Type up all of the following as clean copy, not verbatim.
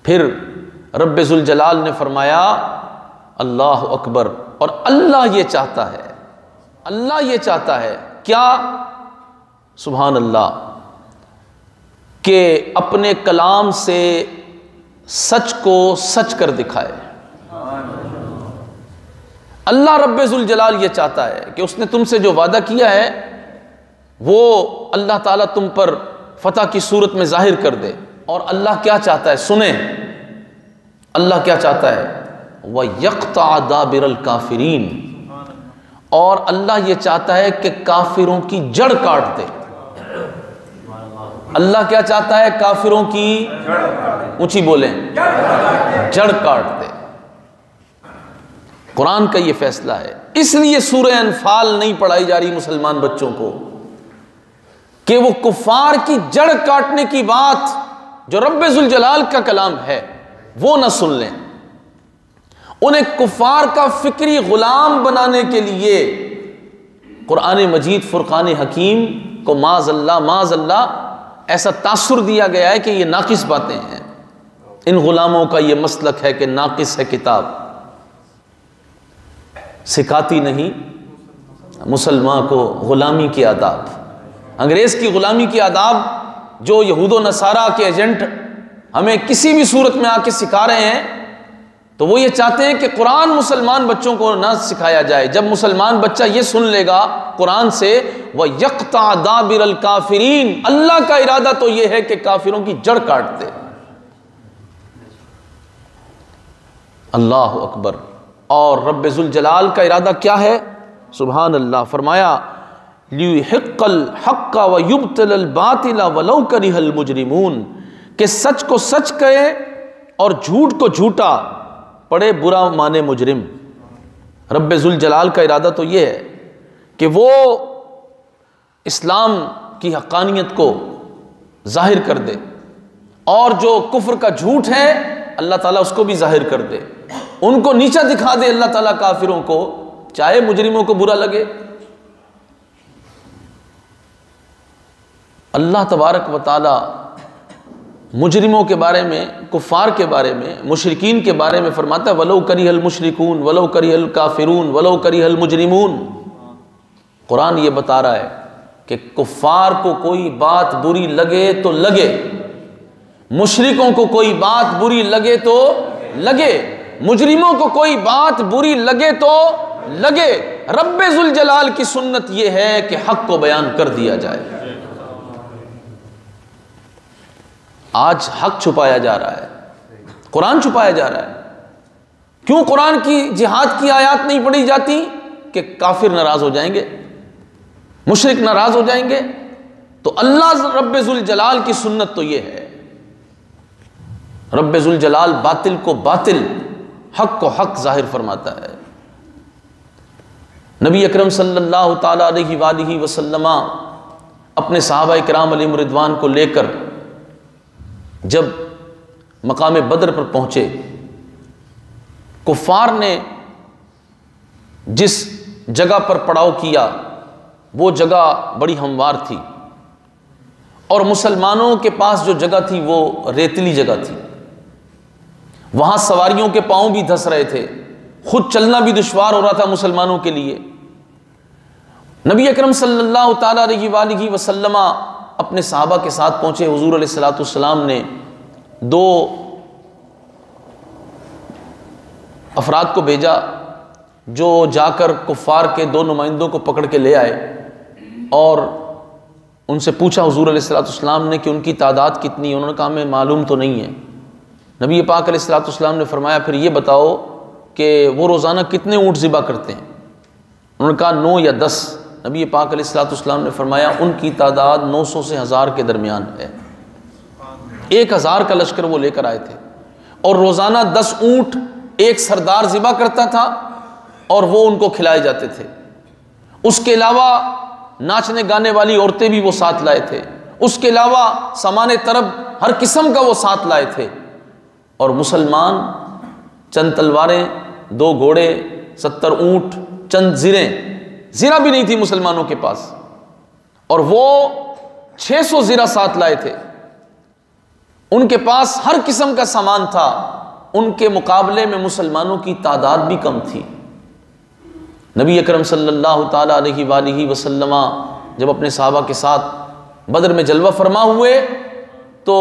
फिर रब्बे ज़ुल जलाल ने फरमाया अल्लाह अकबर। और अल्लाह ये चाहता है, अल्लाह ये चाहता है क्या? सुभान अल्लाह, कि अपने कलाम से सच को सच कर दिखाए। अल्लाह रब्बे ज़ुल जलाल ये चाहता है कि उसने तुमसे जो वादा किया है वो अल्लाह ताला तुम पर फतह की सूरत में जाहिर कर दे। और अल्लाह क्या चाहता है सुने, अल्लाह क्या चाहता है? वह यक़्ता दाबिरल काफिरीन, और अल्लाह ये चाहता है कि काफिरों की जड़ काट दे। अल्लाह क्या चाहता है? काफिरों की, ऊंची बोलें, जड़ काट दे। कुरान का ये फैसला है। इसलिए सूरह अनफाल नहीं पढ़ाई जा रही मुसलमान बच्चों को कि वो कुफार की जड़ काटने की बात जो रब्बे ज़ुल जलाल का कलाम है वो ना सुन लें। उन्हें कुफार का फिक्री गुलाम बनाने के लिए कुरान मजीद फुरकान हकीम को माज़अल्लाह ऐसा तासुर दिया गया है कि ये नाकिस बातें हैं। इन गुलामों का ये मसलक है कि नाकिस है किताब, सिखाती नहीं मुसलमान को गुलामी के आदाब। अंग्रेज़ की गुलामी के आदाब जो यहूद नसारा के एजेंट हमें किसी भी सूरत में आके सिखा रहे हैं, तो वो ये चाहते हैं कि कुरान मुसलमान बच्चों को ना सिखाया जाए। जब मुसलमान बच्चा ये सुन लेगा कुरान से वह यक़्ता दाबिरल काफिरीन, अल्लाह का इरादा तो ये है कि काफिरों की जड़ काट दे। अल्लाह अकबर। और रब्बे ज़ुल जलाल का इरादा क्या है? सुभान अल्लाह। फरमाया लियुहिक़्क़ल हक़्क़ व युब्तिलल बातिल वलौ करिहल मुजरिमून, कि सच को सच कहे और झूठ को झूठा पड़े बुरा माने मुजरिम। रब्बे ज़ुल जलाल का इरादा तो ये है कि वो इस्लाम की हक़ानियत को ज़ाहिर कर दे और जो कुफ्र का झूठ है अल्लाह ताला उसको भी ज़ाहिर कर दे, उनको नीचा दिखा दे अल्लाह ताला काफिरों को, चाहे मुजरिमों को बुरा लगे। अल्लाह तबारक व तआला मुजरिमों के बारे में, कुफ़ार के बारे में, मुशरिकीन के बारे में फरमाता है वलो करिहल मुशरिकून वलो करिहल काफिरून वलो करिहल मुजरिमून। कुरान ये बता रहा है कि कुफ़ार को कोई बात बुरी लगे तो लगे, मुशरिकों को कोई बात बुरी लगे तो लगे, मुजरिमों को कोई बात बुरी लगे तो लगे। रब्बे ज़ुल जलाल की सुन्नत यह है कि हक़ को बयान कर दिया जाए। आज हक़ छुपाया जा रहा है, कुरान छुपाया जा रहा है। क्यों कुरान की जिहाद की आयत नहीं पढ़ी जाती? कि काफिर नाराज हो जाएंगे, मुशरिक नाराज हो जाएंगे। तो अल्लाह रब्बे ज़ुल जलाल की सुन्नत तो ये है, रब्बे ज़ुल जलाल बातिल को बातिल, हक़ को हक़ ज़ाहिर फरमाता है। नबी अकरम सल्लल्लाहु ताला अलैहि वसल्लम अपने सहाबा इकराम अलैहिम रिदवान को लेकर जब मकाम बदर पर पहुँचे, कुफ़ार ने जिस जगह पर पड़ाव किया वो जगह बड़ी हमवार थी और मुसलमानों के पास जो जगह थी वो रेतीली जगह थी। वहाँ सवारियों के पाँव भी धंस रहे थे, खुद चलना भी दुश्वार हो रहा था मुसलमानों के लिए। नबी अकरम सल्लल्लाहु ताला अलैहि वसल्लम अपने सहाबा के साथ पहुँचे। हुजूर अलैहिस्सलातु वस्सलाम ने दो अफराद को भेजा जो जाकर कुफ़ार के दो नुमाइंदों को पकड़ के ले आए और उनसे पूछा हुजूर अलैहिस्सलातु वस्सलाम ने कि उनकी तादाद कितनी है। उन्होंने कहा हमें मालूम तो नहीं है। नबी पाक अलैहिस्सलातु वस्सलाम ने फरमाया फिर ये बताओ कि वो रोज़ाना कितने ऊँट ज़िबा करते हैं। उन्होंने कहा 9 या 10। नबी पाक अलैहिस्सलातु वस्सलाम ने फरमाया उनकी तादाद 900 से 1000 के दरमियान है। 1000 का लश्कर वो लेकर आए थे और रोज़ाना 10 ऊँट एक सरदार ज़िबा करता था और वो उनको खिलाए जाते थे। उसके अलावा नाचने गाने वाली औरतें भी वो साथ लाए थे। उसके अलावा सामाने तरब हर किस्म का वो साथ लाए थे। और मुसलमान चंद तलवारें, 2 घोड़े, 70 ऊँट, चंद ज़िरा भी नहीं थी मुसलमानों के पास, और वो 600 ज़िरा साथ लाए थे। उनके पास हर किस्म का सामान था, उनके मुकाबले में मुसलमानों की तादाद भी कम थी। नबी अकरम सल्लल्लाहु ताला अलैहि वसल्लम जब अपने सहाबा के साथ बदर में जलवा फरमा हुए तो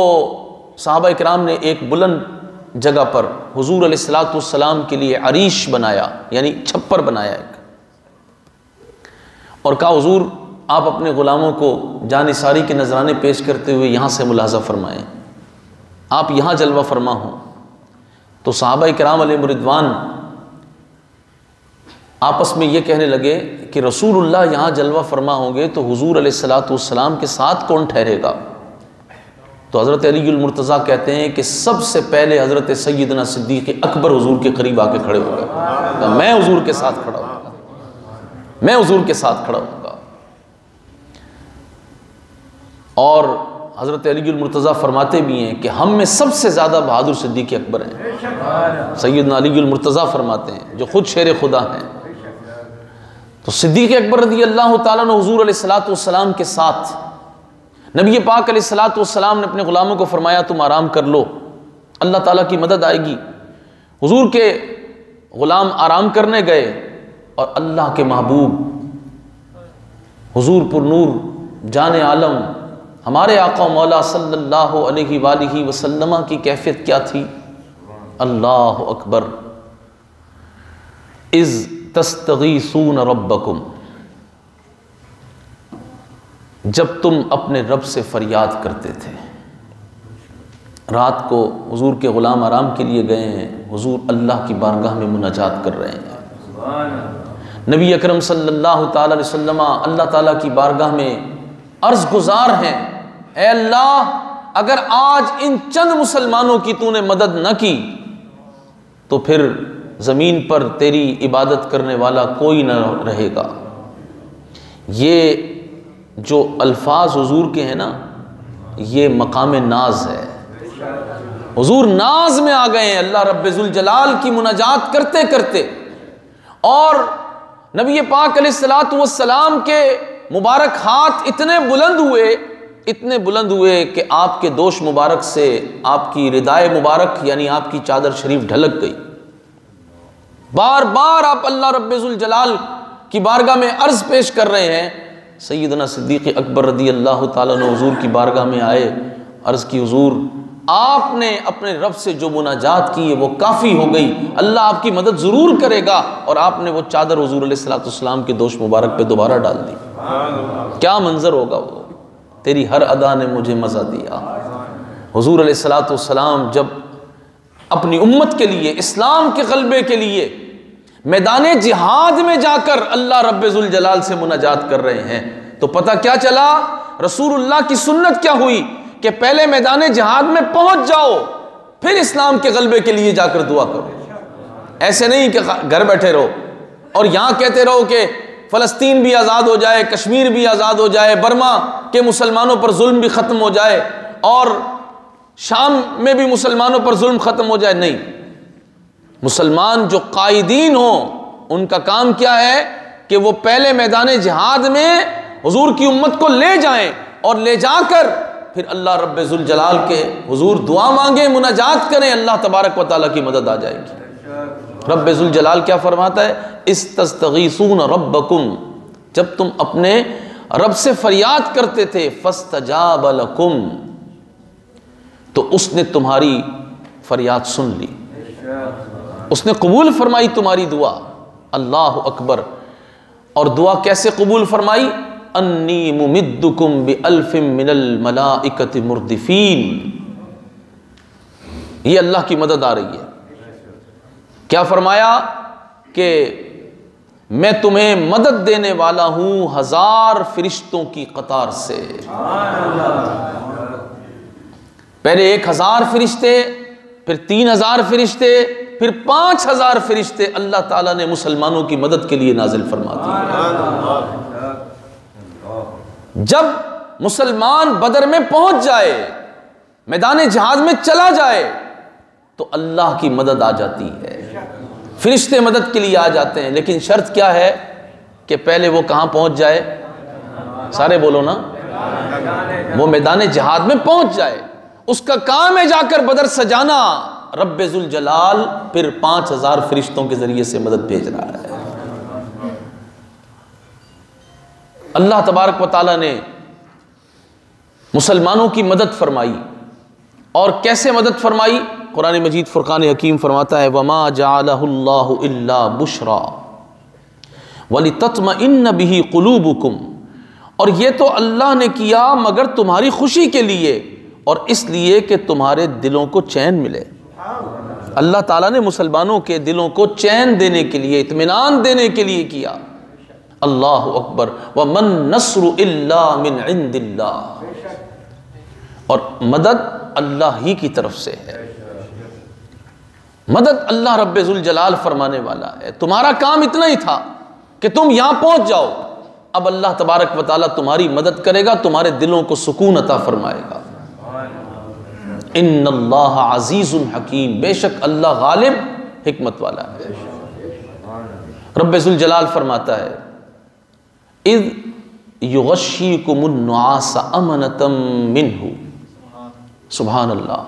सहाबा इकराम ने एक बुलंद जगह पर हुजूर अलैहिस्सलातु वस्सलाम के लिए अरीश बनाया, यानी छप्पर बनाया एक, और कहा हुजूर आप अपने ग़ुलामों को जानिसारी के नजराने पेश करते हुए यहाँ से मुलाहज़ा फरमाएँ, आप यहाँ जलवा फरमा हो। तो सहाबा इकराम अलैहिम रिदवान आपस में ये कहने लगे कि रसूलुल्लाह यहाँ जलवा फरमा होंगे तो हुजूर अलैहिस्सलातु वस्सलाम के साथ कौन ठहरेगा। तो हज़रत अली मुर्तज़ा कहते हैं कि सबसे पहले हज़रत सैयदना सिद्दीक़ अकबर हुजूर के करीब आके खड़े हो गए, तो मैं हुजूर के साथ खड़ा हूँगा, मैं हुजूर के साथ खड़ा हूँगा। और हज़रत अली मुर्तज़ा फरमाते भी हैं कि हम में सबसे ज़्यादा बहादुर सिद्दीक़ अकबर हैं। सैयदना अली मुर्तज़ा फरमाते हैं जो ख़ुद शेर खुदा हैं। तो सिद्दीक़ अकबर रज़ी अल्लाह ताला अन्हु हुज़ूर अलैहिस्सलातु वस्सलाम के साथ, नबी पाक अलैहिस्सलातु वस्सलाम ने अपने ग़ुलामों को फरमाया तुम आराम कर लो, अल्लाह ताला की मदद आएगी। हुज़ूर के ग़ुलाम आराम करने गए और अल्लाह के महबूब हुज़ूर पुरनूर जाने आलम हमारे आका मौला सल्लल्लाहु अलैहि वसल्लम की कैफियत क्या थी। अल्लाह अकबर। इज़ तस्तगीसून रब्बकुम, जब तुम अपने रब से फरियाद करते थे। रात को हुजूर के ग़ुलाम आराम के लिए गए हैं, हुजूर अल्लाह की बारगाह में मुनाजात कर रहे हैं। नबी अकरम सल्लल्लाहु ताला अलैहि वसल्लम अल्लाह ताला की बारगाह में अर्ज़ गुज़ार हैं, ऐ अल्लाह अगर आज इन चंद मुसलमानों की तूने मदद न की तो फिर ज़मीन पर तेरी इबादत करने वाला कोई न रहेगा। ये जो अल्फाज हुजूर के हैं ना, ये मकाम नाज है। हुजूर नाज में आ गए हैं अल्लाह रब्बुल जलाल की मुनाजात करते करते। और नबी पाक अलैहिस्सलातु वस्सलाम के मुबारक हाथ इतने बुलंद हुए कि आपके दोष मुबारक से आपकी रिदाए मुबारक यानी आपकी चादर शरीफ ढलक गई। बार बार आप अल्लाह रब्बुल जलाल की बारगाह में अर्ज़ पेश कर रहे हैं। सैयदना सिद्दीक़ अकबर रज़ी अल्लाह ताला अन्हु हुजूर की बारगाह में आए, अर्ज़ की हुजूर आपने अपने रब से जो मुनाजात की है वो काफ़ी हो गई, अल्लाह आपकी मदद ज़रूर करेगा। और आपने वो चादर हुजूर अलैहिस्सलातु वस्सलाम के दोष मुबारक पे दोबारा डाल दी। क्या मंजर होगा वो, तेरी हर अदा ने मुझे मज़ा दिया। हुजूर अलैहिस्सलातु वस्सलाम जब अपनी उम्मत के लिए, इस्लाम के ग़लबे के लिए मैदान जिहाद में जाकर अल्लाह रब्बुल जलाल से मुनाजात कर रहे हैं, तो पता क्या चला, रसूलुल्लाह की सुन्नत क्या हुई कि पहले मैदान जिहाद में पहुंच जाओ, फिर इस्लाम के ग़लबे के लिए जाकर दुआ करो। ऐसे नहीं कि घर बैठे रहो और यहाँ कहते रहो कि फ़लस्तीन भी आज़ाद हो जाए, कश्मीर भी आज़ाद हो जाए, बर्मा के मुसलमानों पर जुल्म भी ख़त्म हो जाए और शाम में भी मुसलमानों पर जुल्म ख़त्म हो जाए। नहीं, मुसलमान जो कायदीन हो उनका काम क्या है कि वो पहले मैदान जिहाद में हुजूर की उम्मत को ले जाएं और ले जाकर फिर अल्लाह रब्बुल जलाल के हुजूर दुआ मांगे, मुनाजात करें, अल्लाह तबारक व तआला की मदद आ जाएगी। रब्बुल जलाल क्या फरमाता है, इस्तगीसून रब्बकुम, जब तुम अपने रब से फरियाद करते थे, फस्तजाब लकुम, तो उसने तुम्हारी फरियाद सुन ली, उसने कबूल फरमाई तुम्हारी दुआ। अल्लाह अकबर। और दुआ कैसे कबूल फरमाई, अन्नी मुमिद्दुकुम बिअल्फिम मिनल मलाइकति मुर्दिफीन, ये अल्लाह की मदद आ रही है। क्या फरमाया कि मैं तुम्हें मदद देने वाला हूं 1000 फरिश्तों की कतार से। पहले 1000 फरिश्ते, फिर 3000 फरिश्ते, फिर 5000 फरिश्ते अल्लाह ताला ने मुसलमानों की मदद के लिए नाजिल फरमा दिए। जब मुसलमान बदर में पहुंच जाए, मैदान जिहाद में चला जाए, तो अल्लाह की मदद आ जाती है, फरिश्ते मदद के लिए आ जाते हैं। लेकिन शर्त क्या है कि पहले वो कहां पहुंच जाए, सारे बोलो ना, वो मैदान जिहाद में पहुंच जाए। उसका काम है जाकर बदर सजाना, रब्बे जुल जलाल फिर 5000 फरिश्तों के जरिए से मदद भेज रहा है। अल्लाह तबारक व तआला ने मुसलमानों की मदद फरमाई, और कैसे मदद फरमाई? कुरान मजीद फुरकान हकीम फरमाता है, वमा जअलहुल्लाहु इल्ला बुशरा वलितत्मइन्न बिही कुलूबुकुम, और ये तो अल्लाह ने किया मगर तुम्हारी खुशी के लिए और इसलिए कि तुम्हारे दिलों को चैन मिले। अल्लाह ताला ने मुसलमानों के दिलों को चैन देने के लिए, इत्मीनान देने के लिए किया। अल्लाह अकबर। व मन नस्रु इल्ला मिन इंदिल्लाह, और मदद अल्लाह ही की तरफ से है। मदद अल्लाह रब्बे जुल जलाल फरमाने वाला है। तुम्हारा काम इतना ही था कि तुम यहां पहुंच जाओ, अब अल्लाह तबारक व तआला तुम्हारी मदद करेगा, तुम्हारे दिलों को सुकून अता फरमाएगा। इन्नल्लाह अज़ीज़ुन हकीम, बेशक अल्लाह गालिब हिकमत वाला है। रब्बे जुल जलाल फरमाता है, इज़ युग़श्शीकुमुन नुआस अमनतम मिन्हु। सुभान अल्लाह,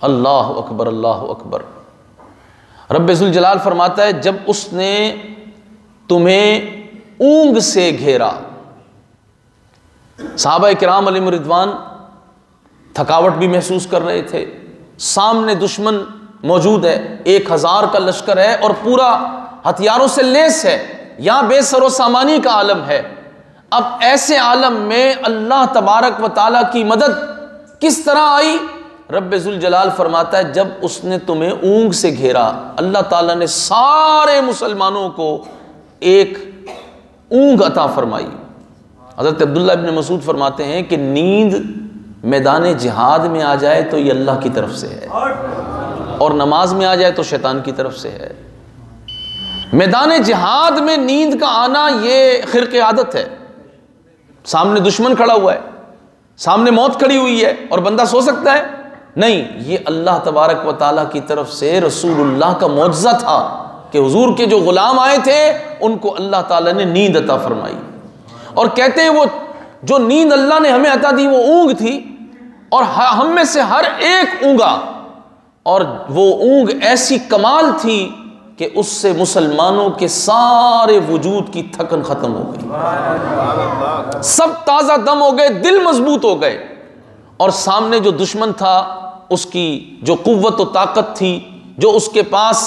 अल्लाह अकबर, अल्लाह अकबर। रब्बे जुल जलाल फरमाता है, जब उसने तुम्हें ऊंग से घेरा। सहाबा किराम अलैहिम रिदवान थकावट भी महसूस कर रहे थे, सामने दुश्मन मौजूद है, 1000 का लश्कर है और पूरा हथियारों से लेस है, यहां बेसरो सामानी का आलम है। अब ऐसे आलम में अल्लाह तबारक व तआला की मदद किस तरह आई? रब्बे जुल जलाल फरमाता है, जब उसने तुम्हें ऊंग से घेरा, अल्लाह ताला ने सारे मुसलमानों को एक ऊंग अता फरमाई। हज़रत अब्दुल्लाह इब्न मसूद फरमाते हैं कि नींद मैदान जिहाद में आ जाए तो ये अल्लाह की तरफ से है, और नमाज में आ जाए तो शैतान की तरफ से है। मैदान जिहाद में नींद का आना ये खिरक़े आदत है। सामने दुश्मन खड़ा हुआ है, सामने मौत खड़ी हुई है, और बंदा सो सकता है? नहीं, ये अल्लाह तबारक व तआला की तरफ से रसूलुल्लाह का मौजज़ा था कि हुजूर के जो गुलाम आए थे उनको अल्लाह ताला ने नींद अता फरमाई। और कहते हैं वो जो नींद अल्लाह ने हमें अता दी वो ऊँग थी, और हम में से हर एक ऊँगा, और वो ऊँग ऐसी कमाल थी कि उससे मुसलमानों के सारे वजूद की थकन खत्म हो गई, सब ताज़ा दम हो गए, दिल मजबूत हो गए। और सामने जो दुश्मन था उसकी जो कुव्वत और ताकत थी, जो उसके पास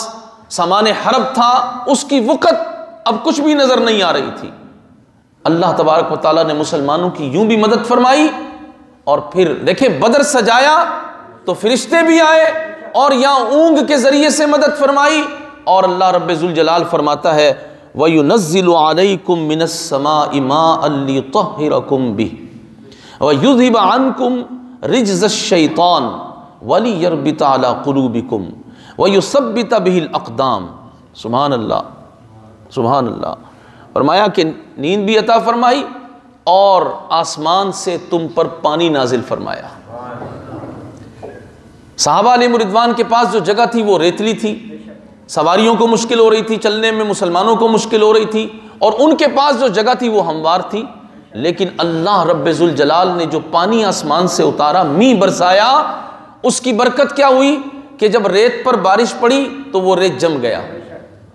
सामान हरब था, उसकी वक़्त अब कुछ भी नज़र नहीं आ रही थी। अल्लाह तबारक व तआला ने मुसलमानों की यूं भी मदद फरमाई, और फिर देखे बदर सजाया तो फरिश्ते भी आए, और यहाँ ऊँग के ज़रिए से मदद फरमाई। और अल्लाह रब्बे जुल जलाल फरमाता है, वयुनज़्ज़िलु अलैकुम मिनस समाइ माअन लियुत्तहिरकुम बिही वयुज़हिब अन्कुम रिज्ज़श शैतान वलियरबित अला कुलूबिकुम वयुसब्बित बिहिल अक़दाम। सुभान अल्लाह, सुभान अल्लाह। फरमाया कि नींद भी अता फरमाई और आसमान से तुम पर पानी नाजिल फरमाया। सहाबा अलैहिम रिदवान के पास जो जगह थी वो रेतली थी, सवारियों को मुश्किल हो रही थी चलने में, मुसलमानों को मुश्किल हो रही थी, और उनके पास जो जगह थी वो हमवार थी। लेकिन अल्लाह रब्बे जुल जलाल ने जो पानी आसमान से उतारा, मींह बरसाया, उसकी बरकत क्या हुई कि जब रेत पर बारिश पड़ी तो वो रेत जम गया,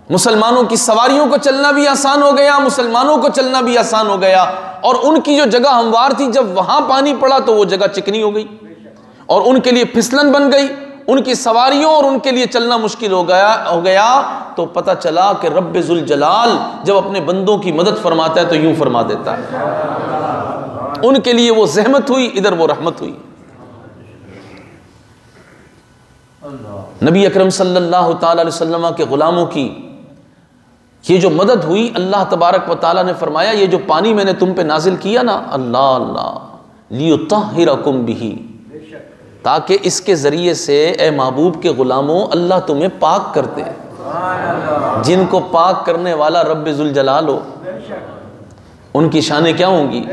मुसलमानों की सवारियों को चलना भी आसान हो गया, मुसलमानों को चलना भी आसान हो गया। और उनकी जो जगह हमवार थी, जब वहां पानी पड़ा तो वो जगह चिकनी हो गई और उनके लिए फिसलन बन गई, उनकी सवारियों और उनके लिए चलना मुश्किल हो गया। तो पता चला कि रब्बे जुल जलाल जब अपने बंदों की मदद फरमाता है तो यूं फरमा देता है। उनके लिए वो जहमत हुई, इधर वो रहमत हुई। नबी अकरम सल्लल्लाहु तआला अलैहि वसल्लम के गुलामों की ये जो मदद हुई, अल्लाह तबारक व तआला ने फरमाया, ये जो पानी मैंने तुम पे नाजिल किया ना, अल्लाह अल्लाह लियुत्तहिरकुम बिही, ताकि इसके ज़रिए से ए महबूब के ग़ुलामों अल्लाह तुम्हें पाक कर दे। जिनको पाक करने वाला रब्बे जुल जलाल हो, उनकी शानें क्या होंगी?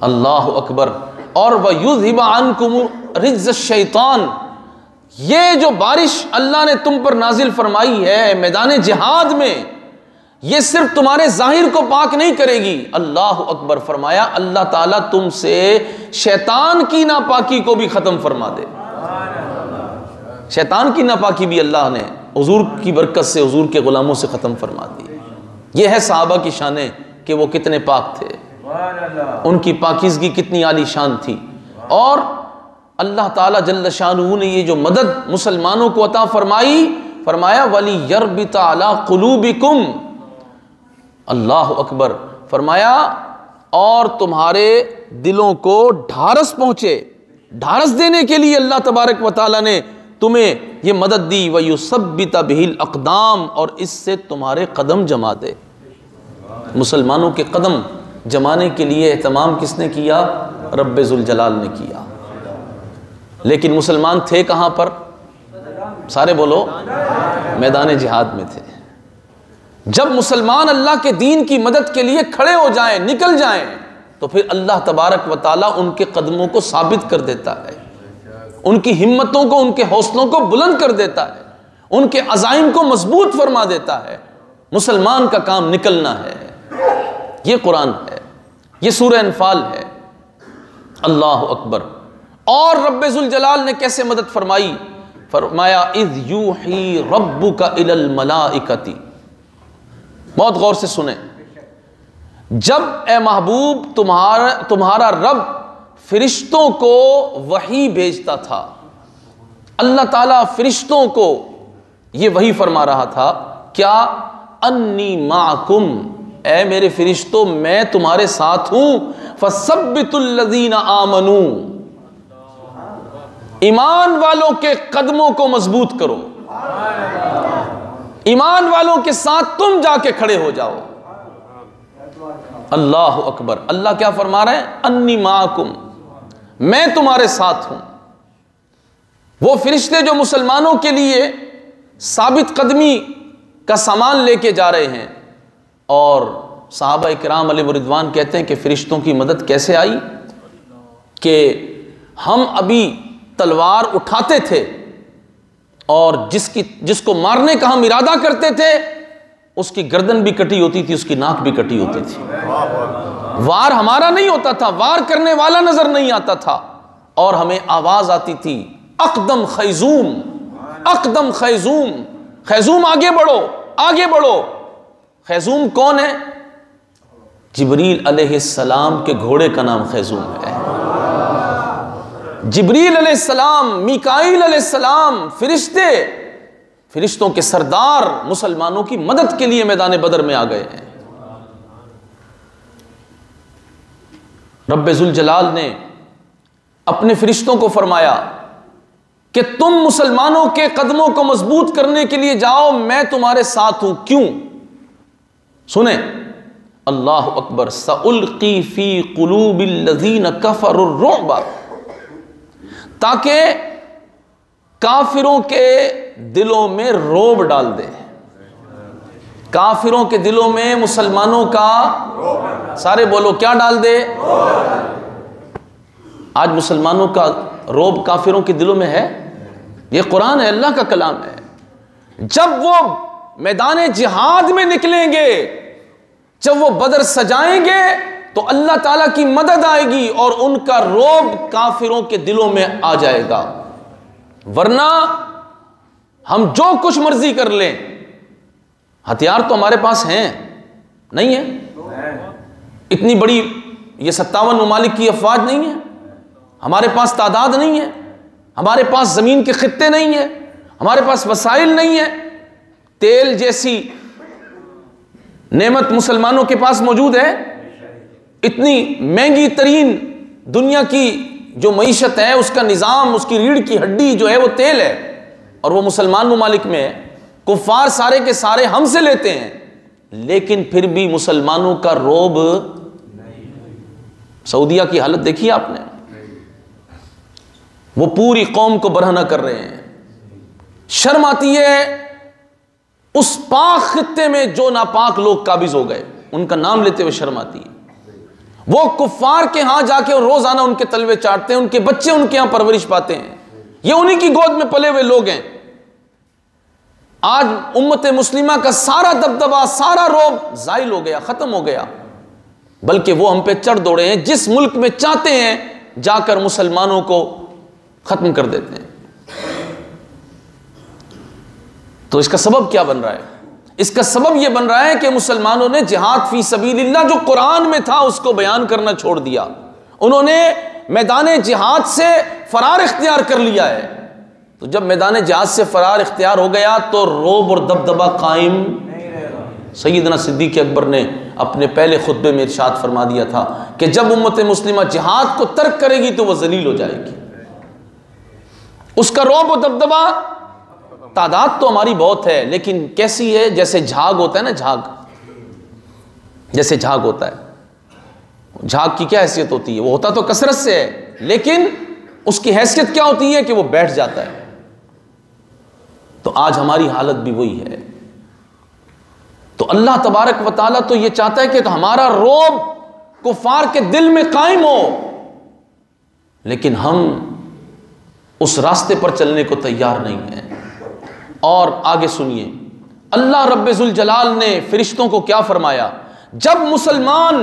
अल्लाह अकबर। और वयुज़हिब अन्कुम रिज्ज़श शैतान, ये जो बारिश अल्लाह ने तुम पर नाजिल फरमाई है मैदान जिहाद में, ये सिर्फ तुम्हारे जाहिर को पाक नहीं करेगी। अल्लाह अकबर। फरमाया अल्लाह ताला तुमसे शैतान की नापाकी को भी ख़त्म फरमा दे। शैतान की नापाकी भी अल्लाह ने हुजूर की बरकत से, हुजूर के ग़ुलामों से ख़त्म फरमा दी। ये है सहाबा की शानें कि वो कितने पाक थे, उनकी पाकीज़गी कितनी आली शान थी। और अल्लाह ताला जल्ल शानुहु ने ये जो मदद मुसलमानों को अता फरमाई, फरमाया वली यरबित अला कुलूबिकुम, अल्लाह अकबर, फरमाया और तुम्हारे दिलों को ढारस पहुंचे, ढारस देने के लिए अल्लाह तबारक व तआला ने तुम्हें ये मदद दी। व युसब्बित बिहिल अक़दाम, और इससे तुम्हारे कदम जमा दे। मुसलमानों के कदम जमाने के लिए एहतमाम किसने किया? रब्बे ज़ुल जलाल ने किया। लेकिन मुसलमान थे कहाँ पर? सारे बोलो, मैदान जिहाद में थे। जब मुसलमान अल्लाह के दीन की मदद के लिए खड़े हो जाएं, निकल जाएं, तो फिर अल्लाह तबारक व तआला उनके कदमों को साबित कर देता है, उनकी हिम्मतों को, उनके हौसलों को बुलंद कर देता है, उनके अज़ाइम को मजबूत फरमा देता है। मुसलमान का काम निकलना है। ये कुरान है, ये सूरह अनफाल है। अल्लाह अकबर। और रब्बे ज़ुल जलाल ने कैसे मदद फरमाई? फरमाया इज़ यूही रब्बुका इलल मलाइकति। बहुत गौर से सुने। जब ए महबूब तुम्हारा रब फरिश्तों को वही भेजता था, अल्लाह ताला फरिश्तों को ये वही फरमा रहा था, क्या? अन्नी माकुम, ए मेरे फरिश्तों मैं तुम्हारे साथ हूं। फसब्बितुल लज़ीना आमनू, ईमान वालों के कदमों को मजबूत करो, ईमान वालों के साथ तुम जाके खड़े हो जाओ। अल्लाह अकबर। अल्लाह क्या फरमा रहे हैं? अन्नी माकुम, मैं तुम्हारे साथ हूं। वो फरिश्ते जो मुसलमानों के लिए साबित कदमी का सामान लेके जा रहे हैं। और सहाबा इकराम अलैहिम रिदवान कहते हैं कि फरिश्तों की मदद कैसे आई कि हम अभी तलवार उठाते थे और जिसको मारने का हम इरादा करते थे उसकी गर्दन भी कटी होती थी, उसकी नाक भी कटी होती थी। वार हमारा नहीं होता था, वार करने वाला नजर नहीं आता था, और हमें आवाज आती थी अकदम खैजूम, अकदम खैजूम, खैजूम आगे बढ़ो, आगे बढ़ो। खैजूम कौन है? जिब्रील अलैहिस्सलाम के घोड़े का नाम खैजूम है। जिब्रील अलैहिस्सलाम, मीकाईल अलैहिस्सलाम, फरिश्ते, फरिश्तों के सरदार मुसलमानों की मदद के लिए मैदान बदर में आ गए हैं। रब्बे ज़ुल जलाल ने अपने फरिश्तों को फरमाया कि तुम मुसलमानों के कदमों को मजबूत करने के लिए जाओ, मैं तुम्हारे साथ हूं। क्यों? सुने, अल्लाह अकबर। सउल्की फी कुलूबिल लज़ीना कफरुर रुअब, ताकि काफिरों के दिलों में रोब डाल दे। काफिरों के दिलों में मुसलमानों का, सारे बोलो, क्या डाल दे? आज मुसलमानों का रोब काफिरों के दिलों में है। ये कुरान है, अल्लाह का कलाम है। जब वो मैदान जिहाद में निकलेंगे, जब वो बदर सजाएंगे, तो अल्लाह ताला की मदद आएगी और उनका रोब काफिरों के दिलों में आ जाएगा। वरना हम जो कुछ मर्जी कर लें, हथियार तो हमारे पास हैं, नहीं है? इतनी बड़ी ये 57 ममालिक की अफवाज नहीं है, हमारे पास तादाद नहीं है, हमारे पास जमीन के खित्ते नहीं है, हमारे पास वसाइल नहीं है। तेल जैसी नेमत मुसलमानों के पास मौजूद है। इतनी महंगी तरीन दुनिया की जो मईशत है, उसका निज़ाम, उसकी रीढ़ की हड्डी जो है वो तेल है, और वो मुसलमान ममालिक में है। कुफ्फार सारे के सारे हमसे लेते हैं, लेकिन फिर भी मुसलमानों का रोब। सऊदिया की हालत देखी आपने, वो पूरी कौम को बरहना कर रहे हैं। शर्म आती है उस पाक खित्ते में जो नापाक लोग काबिज हो गए, उनका नाम लेते हुए शर्म आती है। वो कुफ्फार के यहां जाके रोजाना उनके तलवे चाटते हैं, उनके बच्चे उनके यहां परवरिश पाते हैं, ये उन्हीं की गोद में पले हुए लोग हैं। आज उम्मत मुस्लिमा का सारा दबदबा, सारा रोब जाइल हो गया, खत्म हो गया। बल्कि वो हम पे चढ़ दौड़े हैं, जिस मुल्क में चाहते हैं जाकर मुसलमानों को ख़त्म कर देते हैं। तो इसका सबब क्या बन रहा है? इसका सबब यह बन रहा है कि मुसलमानों ने जिहाद फी सबीलिल्लाह जो कुरान में था उसको बयान करना छोड़ दिया। उन्होंने मैदान जिहाद से फरार इख्तियार कर लिया है। तो जब मैदान जिहाद से फरार इख्तियार हो गया तो रोब और दबदबा कायम नहीं रहेगा। सैयदना सिद्दीक़ अकबर ने अपने पहले खुतबे में इरशाद फरमा दिया था कि जब उम्मत मुस्लिमा जिहाद को तर्क करेगी तो वह जलील हो जाएगी। उसका रोब और दबदबा, तादाद तो हमारी बहुत है, लेकिन कैसी है? जैसे झाग होता है ना, झाग, जैसे झाग होता है। झाग की क्या हैसियत होती है? वो होता तो कसरत से है, लेकिन उसकी हैसियत क्या होती है कि वो बैठ जाता है। तो आज हमारी हालत भी वही है। तो अल्लाह तबारक व तआला तो ये चाहता है कि तो हमारा रोब कुफार के दिल में कायम हो, लेकिन हम उस रास्ते पर चलने को तैयार नहीं हैं। और आगे सुनिए, अल्लाह रब्बुल जलाल ने फरिश्तों को क्या फरमाया? जब मुसलमान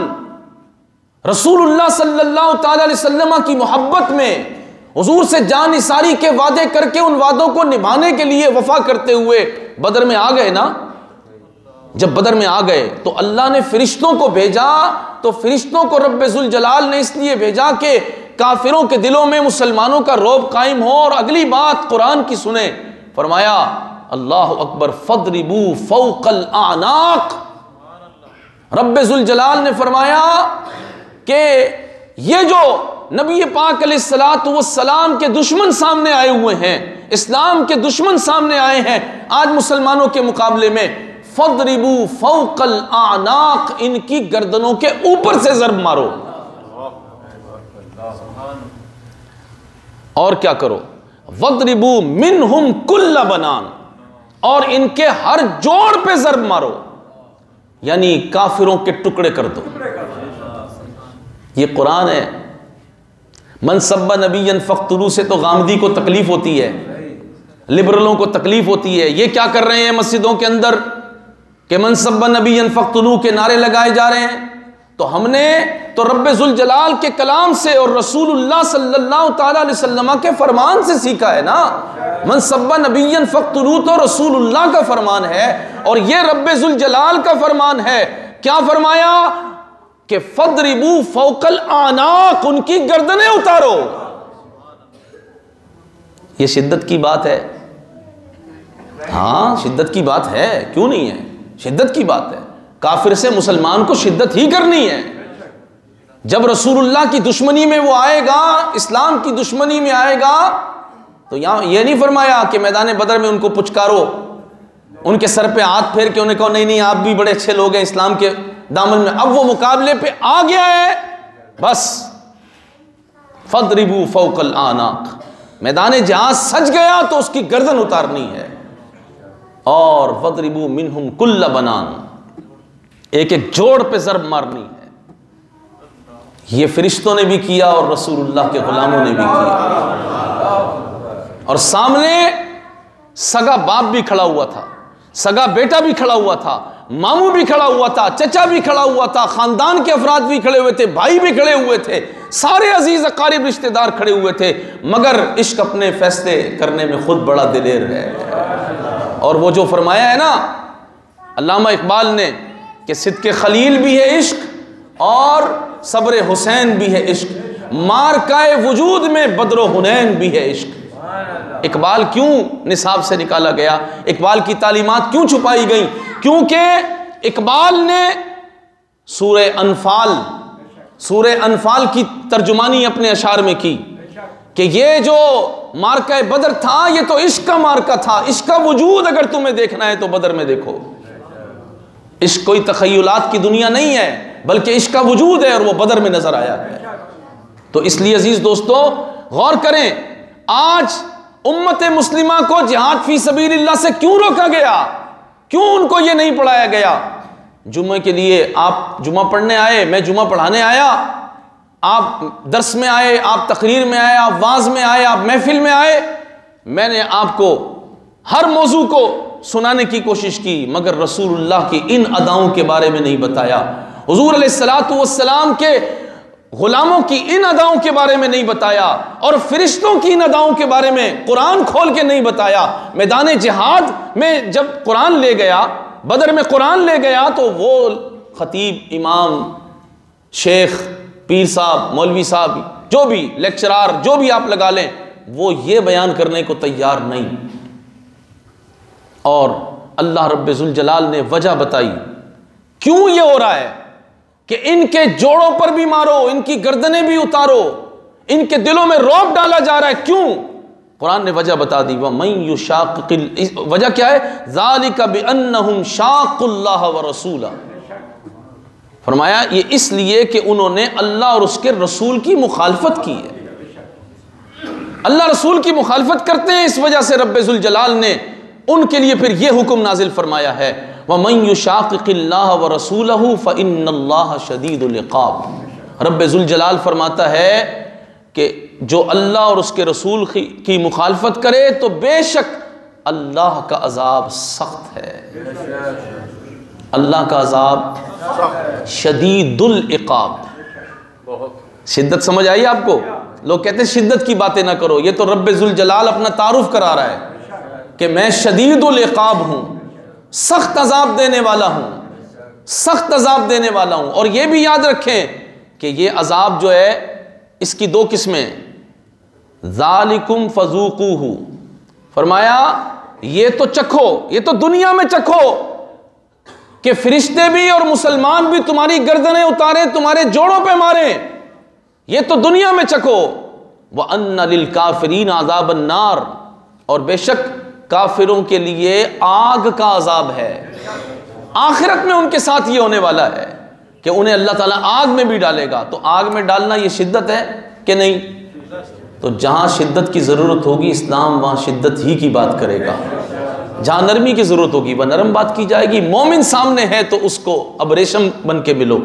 रसूलुल्लाह सल्लल्लाहु तआला अलैहि वसल्लम की मोहब्बत में हुजूर से जान निसारी के वादे करके उन वादों को निभाने के लिए वफा करते हुए बदर में आ गए ना, जब बदर में आ गए तो अल्लाह ने फरिश्तों को भेजा। तो फरिश्तों को रब्बुल जलाल ने इसलिए भेजा कि काफिरों के दिलों में मुसलमानों का रौब कायम हो। और अगली बात कुरान की सुने, फरमाया अल्लाह अकबर, फदरिबू फौकल आनाक। रब्बुल जलाल ने फरमाया कि ये जो नबी पाक अलैहिस्सलातु वस्सलाम के दुश्मन सामने आए हुए हैं, इस्लाम के दुश्मन सामने आए हैं आज मुसलमानों के मुकाबले में, फदरिबू फौकल आनाक, इनकी गर्दनों के ऊपर से ज़र्ब मारो। और क्या करो? वदरिबू मिनहुम कुल्ला बनान, और इनके हर जोड़ पे ज़र्ब मारो, यानी काफिरों के टुकड़े कर दो। ये कुरान है। मनसब्बा नबीयन फख्तुलू से तो गामदी को तकलीफ होती है, लिबरलों को तकलीफ होती है। ये क्या कर रहे हैं मस्जिदों के अंदर कि मनसब्बा नबीयन फख्तुलू के नारे लगाए जा रहे हैं। तो हमने तो रब्बुल जलाल के कलाम से और रसूलुल्लाह सल्लल्लाहु तआला अलैहि वसल्लम के फरमान से सीखा है ना। मनसब्बा नबीयन फख्तुलू तो रसूलुल्लाह का फरमान है और ये रब्बुल जलाल का फरमान है। क्या फरमाया कि फदरिबू फौकल आनाक, उनकी गर्दनें उतारो। ये शिद्दत की बात है। हाँ, शिद्दत की बात है, क्यों नहीं है? शिद्दत की बात है। काफिर से मुसलमान को शिद्दत ही करनी है। जब रसूलुल्लाह की दुश्मनी में वो आएगा, इस्लाम की दुश्मनी में आएगा, तो यहां ये नहीं फरमाया कि मैदान बदर में उनको पुचकारो, उनके सर पे हाथ फेर के उन्हें कहो नहीं नहीं आप भी बड़े अच्छे लोग हैं इस्लाम के दामन में। अब वो मुकाबले पे आ गया है, बस फदरिबू फौकल आनाक, मैदान जहां सज गया तो उसकी गर्दन उतारनी है। और फदरिबू मिनहुम कुल्ला बनान, एक एक जोड़ पे ज़र्ब मारनी है। ये फरिश्तों ने भी किया और रसूलुल्लाह के गुलामों ने भी किया। और सामने सगा बाप भी खड़ा हुआ था, सगा बेटा भी खड़ा हुआ था, मामू भी खड़ा हुआ था, चचा भी खड़ा हुआ था, खानदान के अफराद भी खड़े हुए थे, भाई भी खड़े हुए थे, सारे अजीज अकारिब रिश्तेदार खड़े हुए थे। मगर इश्क अपने फैसले करने में खुद बड़ा दिलेर है। और वो जो फरमाया है ना अल्लामा इकबाल ने कि सिद्क़े खलील भी है इश्क और सब्र हुसैन भी है इश्क, मारकाए वजूद में बद्र हुनैन भी है इश्क। इकबाल क्यों निसाब से निकाला गया? इकबाल की तालीमात क्यों छुपाई गई? क्योंकि इकबाल ने सूरे अनफाल की तर्जुमानी अपने अशार में की कि ये जो मार्का बदर था ये तो इश्क का मार्का था। इश्क का वजूद अगर तुम्हें देखना है तो बदर में देखो। इश्क कोई तखय्युलात की दुनिया नहीं है, बल्कि इश्क का वजूद है और वो बदर में नजर आया है। तो इसलिए अजीज दोस्तों गौर करें, आज उम्मत मुस्लिमा को जिहाद फी सबीलिल्लाह से क्यों रोका गया? क्यों उनको ये नहीं पढ़ाया गया? जुम्मे के लिए आप जुम्मा पढ़ने आए, मैं जुम्मा पढ़ाने आया, आप दर्स में आए, आप तकरीर में आए, आप वाज में आए, आप महफिल में आए, मैंने आपको हर मौजू को सुनाने की कोशिश की, मगर रसूलुल्लाह की इन अदाओं के बारे में नहीं बताया। हुजूर अलैहिस्सलातु वस्सलाम के गुलामों की इन अदाओं के बारे में नहीं बताया और फरिश्तों की इन अदाओं के बारे में कुरान खोल के नहीं बताया। मैदान जिहाद में जब कुरान ले गया, बदर में कुरान ले गया, तो वो खतीब, इमाम, शेख, पीर साहब, मौलवी साहब, जो भी लेक्चरार, जो भी आप लगा लें, वो ये बयान करने को तैयार नहीं। और अल्लाह रब्बे जुल जलाल ने वजह बताई क्यों ये हो रहा है कि इनके जोड़ों पर भी मारो, इनकी गर्दनें भी उतारो, इनके दिलों में रौब डाला जा रहा है। क्यों? कुरान ने वजह बता दी। वमन युशाक़िल, वजह क्या है? ज़ालिका बिअन्नहुम शाक़ुल्लाह व रसूला। फरमाया ये इसलिए कि उन्होंने अल्लाह और उसके रसूल की मुखालफत की है। अल्लाह रसूल की मुखालफत करते हैं, इस वजह से रब्बे जुल जलाल ने उनके लिए फिर यह हुक्म नाजिल फरमाया है, वमन युशाक़िल्लाह व रसूलहु फ़इन्नल्लाह शदीदुल इक़ाब। रब्बे जुल जलाल फरमाता है कि जो अल्लाह और उसके रसूल की मुखालफत करे तो बेशक अल्लाह का अजाब सख्त है। अल्लाह का अजाब शदीदुल इक़ाब। शिद्दत समझ आई आपको? लोग कहते हैं शिद्दत की बातें ना करो, ये तो रब्बे जुल जलाल अपना तारुफ करा रहा है कि मैं शदीदुल इक़ाब हूँ, सख्त अजाब देने वाला हूँ, सख्त अजाब देने वाला हूँ। और ये भी याद रखें कि ये अजाब जो है इसकी दो किस्में, ज़ालिकुम फ़ज़ूक़ूहु, फरमाया ये तो चखो, ये तो दुनिया में चखो कि फरिश्ते भी और मुसलमान भी तुम्हारी गर्दनें उतारे, तुम्हारे जोड़ों पे मारे, ये तो दुनिया में चखो। व अन्ना लिल काफिरीन अज़ाबन नार, और बेशक काफिरों के लिए आग का अजाब है। आखिरत में उनके साथ ये होने वाला है कि उन्हें अल्लाह ताला आग में भी डालेगा। तो आग में डालना ये शिद्दत है कि नहीं? तो जहां शिद्दत की जरूरत होगी इस्लाम वहां शिद्दत ही की बात करेगा, जहां नरमी की जरूरत होगी वह नरम बात की जाएगी। मोमिन सामने है तो उसको अब रेशम बन के मिलो,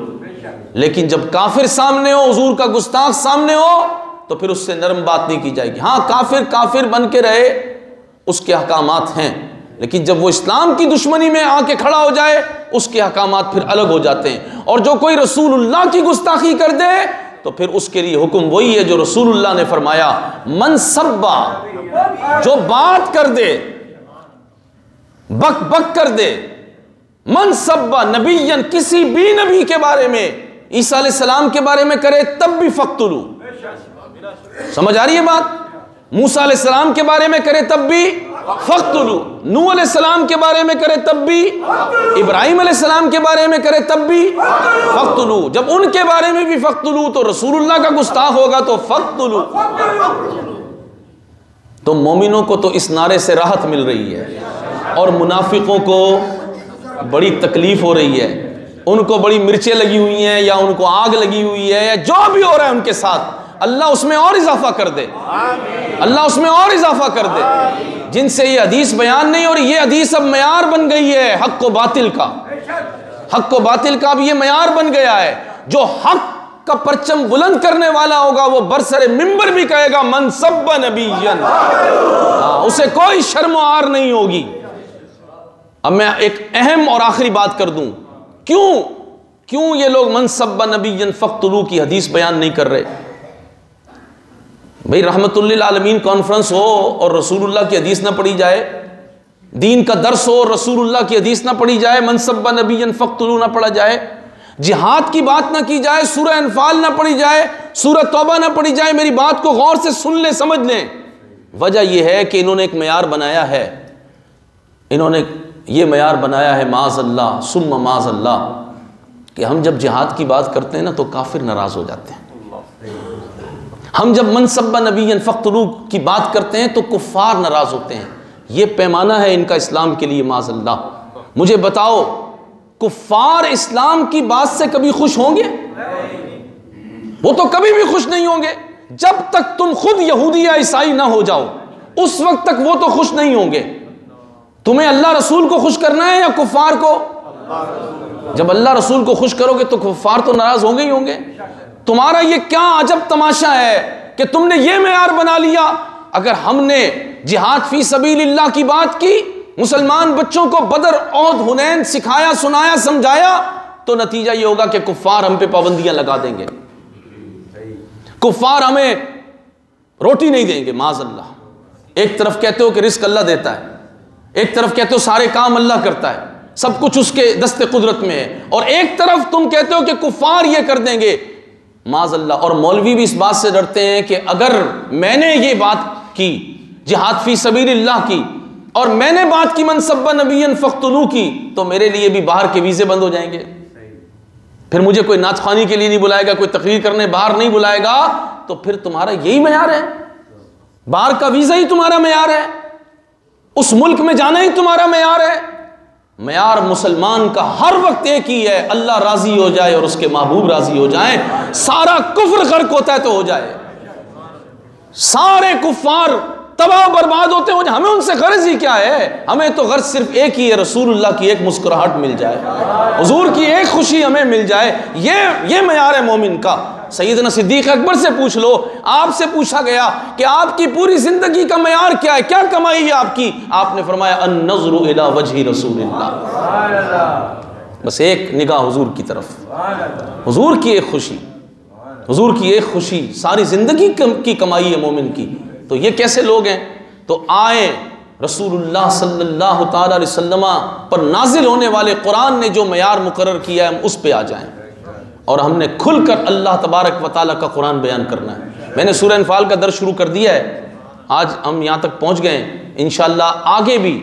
लेकिन जब काफिर सामने हो, हुजूर का गुस्ताख सामने हो, तो फिर उससे नरम बात नहीं की जाएगी। हाँ, काफिर काफिर बन के रहे, उसके अहकामात हैं, लेकिन जब वो इस्लाम की दुश्मनी में आके खड़ा हो जाए उसके अहकामात फिर अलग हो जाते हैं। और जो कोई रसूलुल्लाह की गुस्ताखी कर दे तो फिर उसके लिए हुक्म वही है जो रसूलुल्लाह ने फरमाया, मन सब्बा, जो बात कर दे, बक बक कर दे, मन सब्बा नबीयन, किसी भी नबी के बारे में, ईसा अलैहिस्सलाम के बारे में करे तब भी फक्तुलू। समझ आ रही है बात? मूसा अलैहिस्सलाम के बारे में करे तब भी फक्तुलू, नूह अलैहिस्सलाम के बारे में करे तब भी, इब्राहिम अलैहिस्सलाम के बारे में करे तब भी फक्तुलू। जब उनके बारे में भी फक्तुलू तो रसूलुल्लाह का गुस्ताख होगा तो फक्तुलू। तो मोमिनों को तो इस नारे से राहत मिल रही है और मुनाफिकों को बड़ी तकलीफ हो रही है, उनको बड़ी मिर्चें लगी हुई हैं या उनको आग लगी हुई है या जो भी हो रहा है उनके साथ, अल्लाह उसमें और इजाफा कर दे, अल्लाह उसमें और इजाफा कर दे। जिनसे ये हदीस बयान नहीं हो रही, ये हदीस अब मयार बन गई है हक व बातिल का, हक व बातिल का अब ये मयार बन गया है। जो हक का परचम बुलंद करने वाला होगा वो बरसरे मिंबर भी कहेगा मन सब्बा नबिय्यन, उसे कोई शर्म आर नहीं होगी। अब मैं एक अहम और आखिरी बात कर दूं, क्यों ये लोग मन सब्बा नबिय्यन फक्तुलू की हदीस बयान नहीं कर रहे? भाई रहमतुल लिल आलमीन कॉन्फ्रेंस हो और रसूलुल्लाह की हदीस ना पढ़ी जाए, दीन का दर्स हो, रसूलुल्लाह की हदीस ना पढ़ी जाए, मन सब्बा नबिय्यन फक्तुलू ना पढ़ा जाए, जिहाद की बात ना की जाए, सूरह अनफाल ना पढ़ी जाए, सूरह तौबा ना पढ़ी जाए। मेरी बात को गौर से सुन ले, समझ लें। वजह यह है कि इन्होंने एक मयार बनाया है, इन्होंने ये मयार बनाया है माज़अल्लाह सुम्मा माज़अल्लाह कि हम जब जिहाद की बात करते हैं ना तो काफिर नाराज हो जाते हैं, हम जब मनसब्बा नबिय्यन फक्तुलू की बात करते हैं तो कुफ्फार नाराज होते हैं। ये पैमाना है इनका इस्लाम के लिए माज़अल्लाह। मुझे बताओ, कुफ्फार इस्लाम की बात से कभी खुश होंगे? वो तो कभी भी खुश नहीं होंगे। जब तक तुम खुद यहूदी या ईसाई ना हो जाओ उस वक्त तक वो तो खुश नहीं होंगे। तुम्हें अल्लाह रसूल को खुश करना है या कुफ्फार को? जब अल्लाह रसूल को खुश करोगे तो कुफ्फार तो नाराज होंगे ही होंगे। तुम्हारा ये क्या अजब तमाशा है कि तुमने ये मेयार बना लिया। अगर हमने जिहाद फी सबीलिल्लाह की बात की, मुसलमान बच्चों को बदर औद हुनैन सिखाया, सुनाया, समझाया, तो नतीजा ये होगा कि कुफ्फार हम पे पाबंदियां लगा देंगे। कुफ्फार हमें रोटी नहीं देंगे माज़अल्लाह। एक तरफ कहते हो कि रिस्क अल्लाह देता है, एक तरफ कहते हो सारे काम अल्लाह करता है, सब कुछ उसके दस्ते कुदरत में है, और एक तरफ तुम कहते हो कि कुफ्फार ये कर देंगे माज़अल्लाह। और मौलवी भी इस बात से डरते हैं कि अगर मैंने ये बात की जिहाद फी सबीलिल्लाह की, और मैंने बात की मन सब्बा नबियन फ़क़्तुलू की, तो मेरे लिए भी बाहर के वीज़े बंद हो जाएंगे, फिर मुझे कोई नाचखानी के लिए नहीं बुलाएगा, कोई तकरीर करने बाहर नहीं बुलाएगा। तो फिर तुम्हारा यही मयार है, बाहर का वीज़ा ही तुम्हारा मयार है, उस मुल्क में जाना ही तुम्हारा मयार है। मयार मुसलमान का हर वक्त एक ही है, अल्लाह राजी हो जाए और उसके महबूब राजी हो जाए, सारा कुफ्र गर्क होता है तो हो जाए, सारे कुफ्फार तबाह बर्बाद होते हो, हमें उनसे गर्ज ही क्या है? हमें तो गर्ज सिर्फ एक ही है, रसूलुल्लाह की एक मुस्कुराहट मिल जाए, हुजूर की एक खुशी हमें मिल जाए, ये मयार है मोमिन का। सैयदना सिद्दीक़ अकबर से पूछ लो, आपसे पूछा गया कि आपकी पूरी जिंदगी का मयार क्या है, क्या कमाई है आपकी? आपने फरमाया अन-नज़्रु इला वजहि रसूलिल्लाह, बस एक निगाह हुजूर की तरफ, हुजूर की एक खुशी, हुजूर की एक खुशी सारी जिंदगी की कमाई है मोमिन की। तो ये कैसे लोग हैं? तो आए रसूलुल्लाह सल्लल्लाहु ताला अलैहि वसल्लम पर नाजिल होने वाले कुरान ने जो मयार मुकर्रर किया है हम उस पे आ जाएं, और हमने खुलकर अल्लाह तबारक व तआला का कुरान बयान करना है। मैंने सूरह अनफाल का दर्स शुरू कर दिया है, आज हम यहाँ तक पहुँच गए, इंशाअल्लाह आगे भी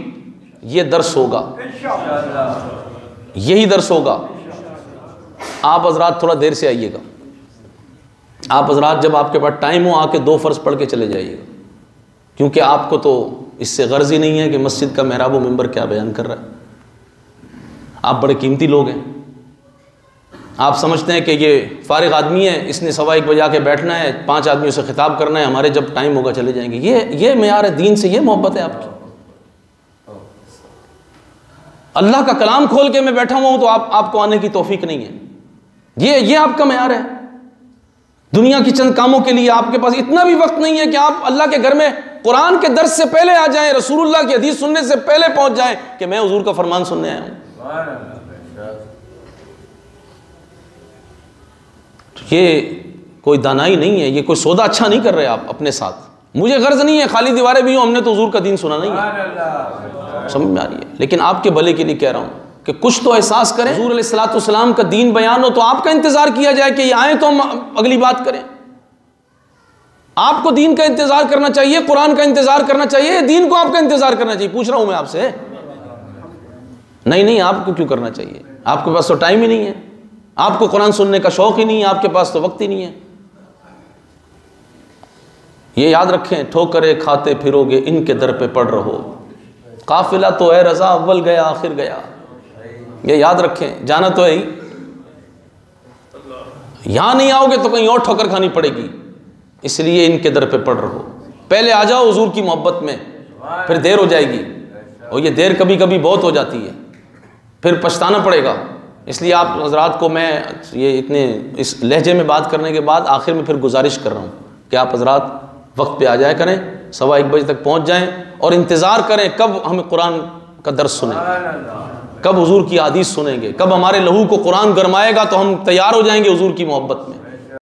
ये दर्स होगा, यही दर्स होगा। आप हजरात थोड़ा देर से आइएगा, आप हजरात जब आपके पास टाइम हो आके 2 फ़र्ज़ पढ़ के चले जाइएगा, क्योंकि आपको तो इससे गर्ज ही नहीं है कि मस्जिद का मेहराब व मिंबर क्या बयान कर रहा है। आप बड़े कीमती लोग हैं, आप समझते हैं कि ये फारिग आदमी है, इसने 1:15 बजे आके बैठना है, 5 आदमियों से खिताब करना है, हमारे जब टाइम होगा चले जाएंगे। ये मेयार है दीन से, ये मोहब्बत है आपकी। अल्लाह का कलाम खोल के मैं बैठा हुआ हूं तो आपको आने की तौफीक नहीं है, ये आपका मेयार है। दुनिया की चंद कामों के लिए आपके पास इतना भी वक्त नहीं है कि आप अल्लाह के घर में कुरान के दर्स से पहले आ जाएं, रसूलुल्लाह की हदीस सुनने से पहले पहुंच जाएं कि मैं हुजूर का फरमान सुनने आया हूं। ये कोई दानाई नहीं है, ये कोई सौदा अच्छा नहीं कर रहे आप अपने साथ। मुझे गर्ज नहीं है खाली दीवारें भी हो, हमने तो हुजूर का दीन सुना नहीं है, समझ में आ रही है। लेकिन आपके भले के लिए कह रहा हूं कि कुछ तो एहसास करें, हुजूर अलैहिस्सलाम का दीन बयान हो तो आपका इंतजार किया जाए कि ये आए तो हम अगली बात करें। आपको दीन का इंतजार करना चाहिए, कुरान का इंतजार करना चाहिए, दीन को आपका इंतजार करना चाहिए। पूछ रहा हूं मैं आपसे, नहीं आपको क्यों करना चाहिए? आपके पास तो टाइम ही नहीं है, आपको कुरान सुनने का शौक ही नहीं है, आपके पास तो वक्त ही नहीं है। ये याद रखें, ठोकरे खाते फिरोगे इनके दर पे पड़ रहो, काफिला तो है रजा अव्वल गया आखिर गया। ये याद रखें, जाना तो है ही, यहां नहीं आओगे तो कहीं और ठोकर खानी पड़ेगी, इसलिए इनके दर पे पड़ रहो। पहले आ जाओ हुजूर की मोहब्बत में, फिर देर हो जाएगी, और ये देर कभी कभी बहुत हो जाती है, फिर पछताना पड़ेगा। इसलिए आप हजरात को मैं ये इतने इस लहजे में बात करने के बाद आखिर में फिर गुजारिश कर रहा हूँ कि आप हजरात वक्त पे आ जाया करें, 1:15 बजे तक पहुँच जाएं, और इंतज़ार करें कब हमें कुरान का दर्स सुनेंगे, कब हुजूर की हदीस सुनेंगे, कब हमारे लहू को कुरान गरमाएगा तो हम तैयार हो जाएंगे हुजूर की मोहब्बत में।